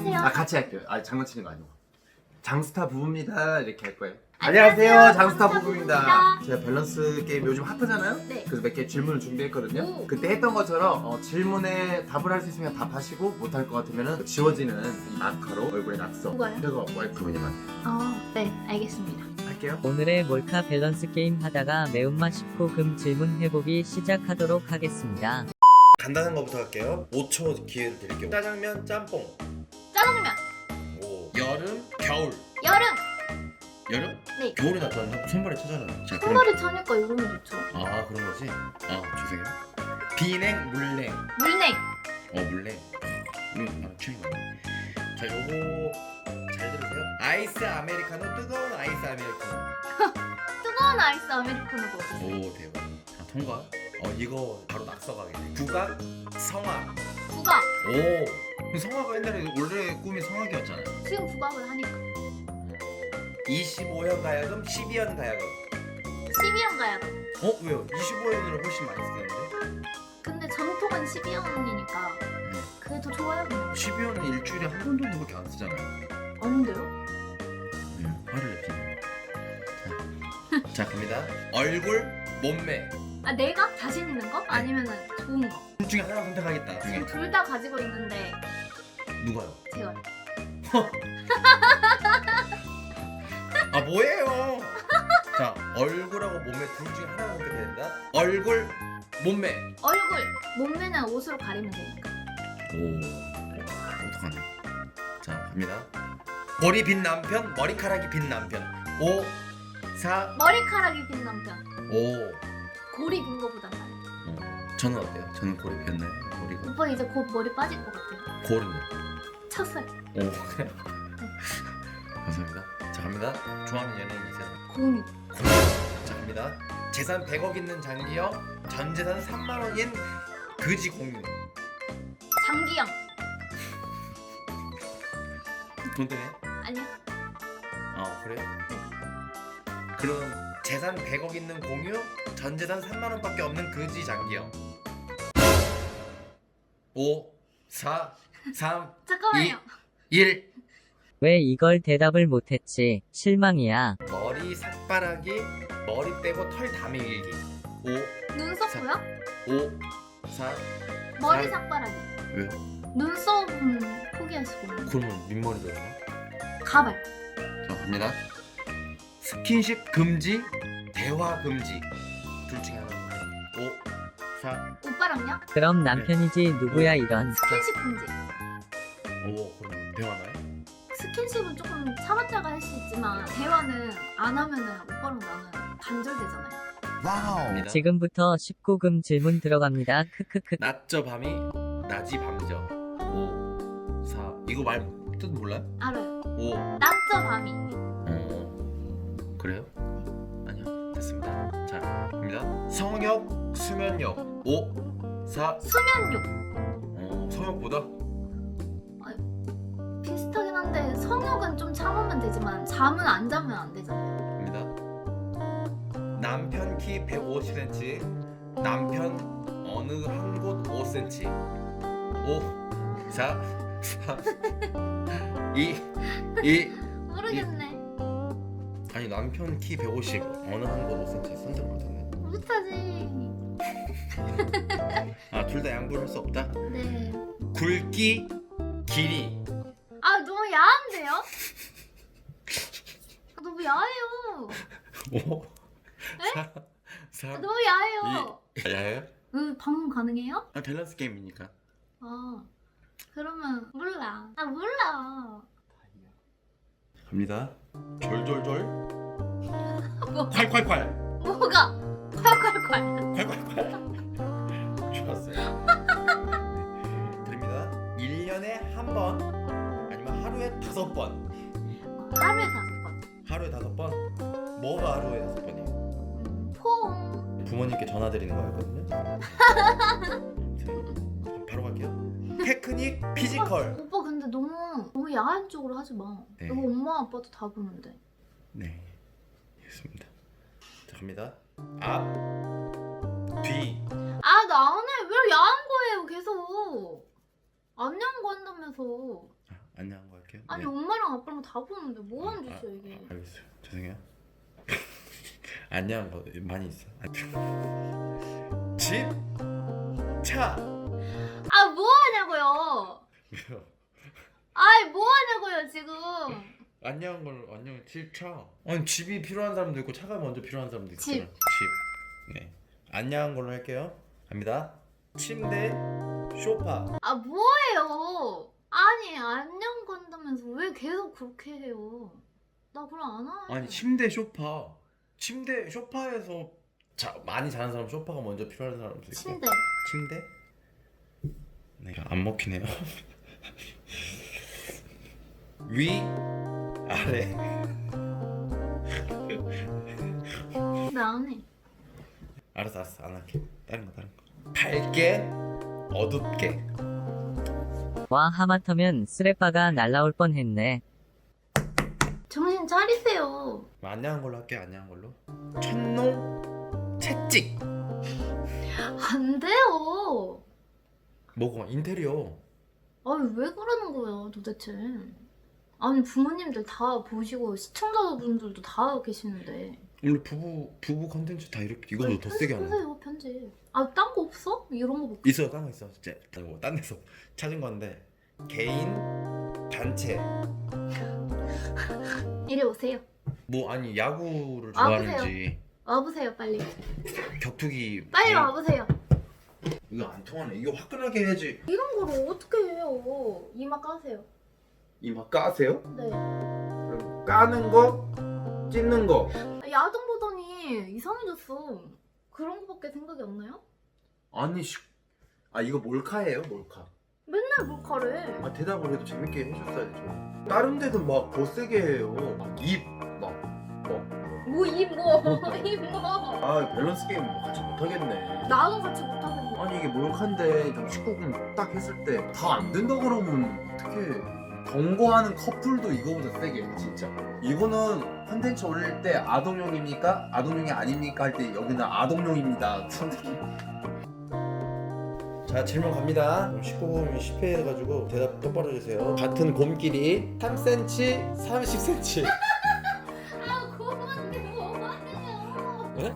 안녕하세요. 아 같이 할게요. 아 장난치는 거 아니고. 장스타 부부입니다. 이렇게 할 거예요. 안녕하세요. 장스타 장스타 부부입니다. 부부입니다. 제가 밸런스 게임 요즘 핫하잖아요. 네. 그래서 몇 개 질문을 준비했거든요. 오. 그때 했던 것처럼 질문에 답을 할 수 있으면 답하시고 못할 것 같으면 지워지는 이 마커로 얼굴에 낙서. 누가요? 그거 와이프님한테 네, 알겠습니다. 할게요. 오늘의 몰카 밸런스 게임 하다가 매운맛 19금 질문 회복이 시작하도록 하겠습니다. 간단한 거부터 할게요. 5초 기회를 드릴게요. 짜장면, 짬뽕. 짜장면. 오. 여름, 겨울. 여름. 여름? 네. 겨울이 낫지 않나? 손발이 차잖아. 자, 손발이 차니까 여름이 좋죠. 아, 그런 거지? 아, 죄송해요. 비냉, 물냉. 물냉. 물냉. 취향이 많네. 자, 요거 잘 들으세요. 아이스 아메리카노, 뜨거운 아이스 아메리카노. 뜨거운 아이스 아메리카노 먹었어요. 오, 대박. 자, 통과. 이거 바로 낙서가겠네. 국악, 성악. 국악. 오. 성악가 옛날에 원래 꿈이 성악이었잖아요. 지금 국악을 하니까. 25현 가야금, 12현 가야금. 12연 가야 돼. 왜요? 25현으로 훨씬 많이 쓰는데? 근데 전통은 12연이니까 그게 더 좋아요. 그냥. 12현은 일주일에 한 번 정도밖에 안 쓰잖아요. 아닌데요? 화를 내피네. 자, 갑니다. 얼굴, 몸매. 아, 내가 자신 있는 거? 아니면은 좋은 거? 둘 중에 하나 선택하겠다. 지금 둘 다 가지고 있는데 누가요? 제가 뭐예요? 자, 얼굴하고 몸매 둘 중에 하나 선택해야 된다. 얼굴, 몸매. 얼굴, 몸매는 옷으로 가리면 되니까. 오, 어떡하네. 자, 갑니다. 머리 빈 남편, 머리카락이 빈 남편. 5, 4, 머리카락이 빈 남편. 5. 골이 빈 거보단 나아요. 저는 어때요? 저는 골이 폈나요? 머리가. 오빠 이제 곧 머리 빠질 것 같아요. 골은요? 쳤어요. 오. 감사합니다. 자, 갑니다. 좋아하는 연예인이세요? 공유. 자, 갑니다. 재산 100억 있는 장기영, 전 재산 3만 원인 그지 공유. 장기영. 돈 때문에? 아니요. 그래요? 그럼 재산 100억 있는 공유, 전 재산 3만 원밖에 없는 그지 장기영. 5, 4, 3, 잠깐만요. 1. 왜 이걸 대답을 못했지? 실망이야. 머리 삭발하기, 머리 빼고 털 다 밀기. 5, 눈썹고요? 5, 4. 머리 사- 삭발하기. 왜요? 눈썹은 포기하시고. 그러면 민머리로 해요? 가발. 자, 갑니다. 스킨십 금지, 대화 금지. 둘 중에 하나. 5, 4. 오빠랑요? 그럼 남편이지 누구야 이런. 스킨십 금지. 그럼 대화나요? 스킨십은 조금 참았다가 할 수 있지만 대화는 안 하면은 오빠랑 나는 단절되잖아요. 와우. 지금부터 19금 질문 들어갑니다. 크크크. 낮저 밤이, 낮이 밤이죠. 5, 4. 이거 말 뜻 몰라요? 알아요. 5. 낮저 밤이. 그래요? 아니요. 됐습니다. 자, 갑니다. 성욕, 수면욕. 5, 4. 수면욕. 성욕보다? 비슷하긴 한데 성욕은 좀 참으면 되지만 잠은 안 자면 안 되잖아요. 갑니다. 남편 키 150cm, 남편 어느 한 곳 5cm. 5, 4, 3, 2, 모르겠네. 아니 남편 키 150, 어느 한 곳 5cm 선택 못했네. 못하지. 둘 다 양보를 할 수 없다. 네. 굵기, 길이. 아, 너무 야한데요? 너무 야해요. 5, 4, 3, 너무 야해요. 2. 야예요? 방송 가능해요? 밸런스 게임이니까. 그러면 몰라. 몰라. 갑니다. 졸졸졸. 뭐, 콸콸콸. 뭐가? 콸콸콸. 콸콸콸. 좋았어요. 드립니다. 1년에 한 번, 아니면 하루에 5번. 하루에 5번. 하루에 5번? 뭐가 하루에 5번이에요? 폼. 부모님께 전화드리는 거였거든요. 바로 갈게요. 테크닉, 피지컬. 오빠 근데 너무 야한 쪽으로 하지 마. 네. 이거 엄마 아빠도 다 보는데. 네, 알겠습니다. 자, 갑니다. 앞, 뒤. 아, 나 안 해. 왜 야한 거예요, 계속. 안 야한 거 한다면서. 안녕한 거 할게요. 아니 네. 엄마랑 아빠랑 다 보는데 뭐 하는 짓이야 이게. 알겠어요. 죄송해요. 안녕한 거 많이 있어. 집, 차. 아 뭐 하냐고요. 아이 뭐 하냐고요 지금. 안녕한 걸 안녕 집, 차. 아니 집이 필요한 사람도 있고 차가 먼저 필요한 사람도 있잖아. 집. 집. 네. 안녕한 걸로 할게요. 갑니다. 침대, 소파. 아 뭐예요. 아니 안녕 건다면서 왜 계속 그렇게 해요. 나 그럼 안 와. 아니 침대, 소파. 침대, 소파에서 많이 자는 사람 소파가 먼저 필요한 사람도 있고. 침대. 침대? 네, 안 먹히네요. 위, 아래. 나 안 해. 알았어, 안 할게. 다른 거. 밝게, 어둡게. 와 하마터면 쓰레빠가 날라올 뻔했네. 정신 차리세요. 안녕한 걸로 할게요. 안녕한 걸로. 천농, 채찍. 안 돼요. 뭐고? 인테리어. 아니 왜 그러는 거야 도대체. 아니 부모님들 다 보시고 시청자분들도 다 계시는데. 원래 부부 컨텐츠 다 이렇게 이거보다 더 세게 하는 거. 편집하세요 편집. 아 딴 거 없어? 이런 거 볼까? 있어요. 딴 거 있어. 진짜 딴 데서 찾은 건데 개인, 단체. 이리 오세요. 뭐 아니 야구를 아, 좋아하는지 와보세요 빨리. 격투기. 빨리 개인- 와보세요. 이거 안 통하네. 이거 화끈하게 해야지. 이런 거를 어떻게 해요? 이마 까세요. 이마 까세요? 네. 그럼 까는 거, 찢는 거. 야동 보더니 이상해졌어. 그런 거밖에 생각이 안 나요? 아니 이거 몰카예요 몰카. 맨날 몰카래. 아 대답을 해도 재밌게 해줬어야죠. 다른 데는 막 더 세게 해요. 뭐 입 뭐. 입 뭐. 아 밸런스 게임 뭐 같이 못하겠네. 나도 같이 못하겠네. 아니 이게 몰카인데 19금 딱 했을 때 다 안 된다 그러면 어떻게. 경고하는 커플도 이거보다 세게 해 진짜. 이거는 컨텐츠 올릴 때 아동용입니까? 아동용이 아닙니까? 할 때 여기는 아동용입니다. 선생님. 자 질문 갑니다. 19금이 10회 해가지고 대답 똑바로 해주세요. 같은 곰끼리 3cm, 30cm. 아 그만해 뭐 하세요. 네?